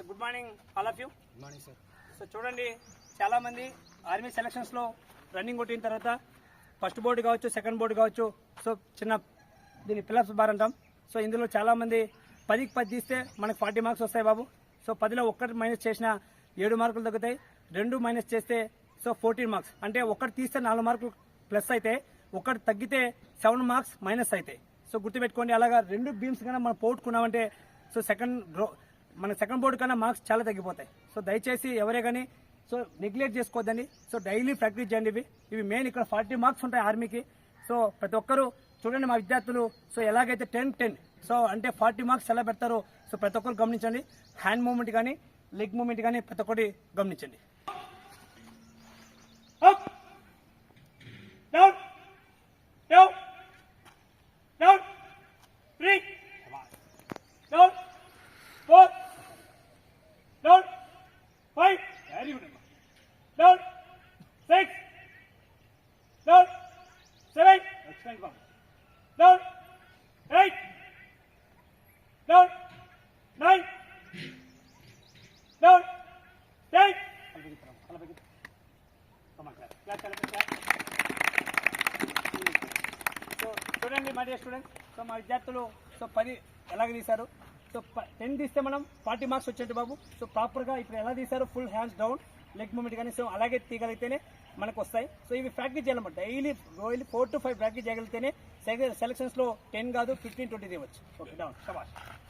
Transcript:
Good morning all of you. Good morning sir. So చూడండి, చాలామంది army సెలక్షన్స్లో running కొట్టిన తర్వాత ఫస్ట్ బోర్డు కావచ్చు, సెకండ్ బోర్డు కావచ్చు, సో చిన్న దీన్ని పిల్లప్స్ బార్ అంటాం. సో ఇందులో చాలామంది 10కి 10 తీస్తే మనకు 40 మార్క్స్ వస్తాయి బాబు. సో 10లో 1 మైనస్ చేసిన 7 మార్కులు తగ్గుతాయి. 2 మైనస్ చేస్తే సో 14 మార్క్స్. అంటే 1 తీస్తే 4 మార్కులు ప్లస్ అయితే, 1 తగ్గితే 7 మార్క్స్ మైనస్ అవుతాయి. సో గుర్తుపెట్టుకోండి, అలాగా 2 బీమ్స్ కన్నా మనం పోగొట్టుకున్నామంటే సో మన సెకండ్ బోర్డు కన్నా మార్క్స్ చాలా తగ్గిపోతాయి. సో దయచేసి ఎవరే కానీ సో నెగ్లెక్ట్ చేసుకోవద్దండి. సో డైలీ ప్రాక్టీస్ చేయండి. ఇవి మెయిన్ ఇక్కడ 40 మార్క్స్ ఉంటాయి ఆర్మీకి. సో ప్రతి ఒక్కరు చూడండి, మా విద్యార్థులు సో ఎలాగైతే 10-10 సో అంటే 40 మార్క్స్ ఎలా పెడతారో సో ప్రతి ఒక్కరు గమనించండి. హ్యాండ్ మూవ్మెంట్ కానీ, లెగ్ మూవ్మెంట్ కానీ ప్రతి ఒక్కటి గమనించండి. Down, down, down, 3, down, 4, down, 5, very good, down, 6, down, 7, excellent, down, 8, down, 9, down, 10. Come on, clap. So చూడండి మై డియర్ స్టూడెంట్స్, సో మా విద్యార్థులు సో 10 ఎలాగ తీశారు. సో 10 తీస్తే మనం 40 మార్క్స్ వచ్చేట్టు బాబు. సో ప్రాపర్గా ఇప్పుడు ఎలా తీశారు, full hands down, leg moment కానీ సో అలాగే తీయగలిగితేనే మనకు వస్తాయి. సో ఇవి ప్రాక్టీస్ చేయాలన్నమాట. డైలీ 4 to 5 ప్రాక్టీస్ చేయగలిగితేనే సెలక్షన్స్లో 10 కాదు 15-20 తీయవచ్చు. ఓకే, డౌన్, శభాష్.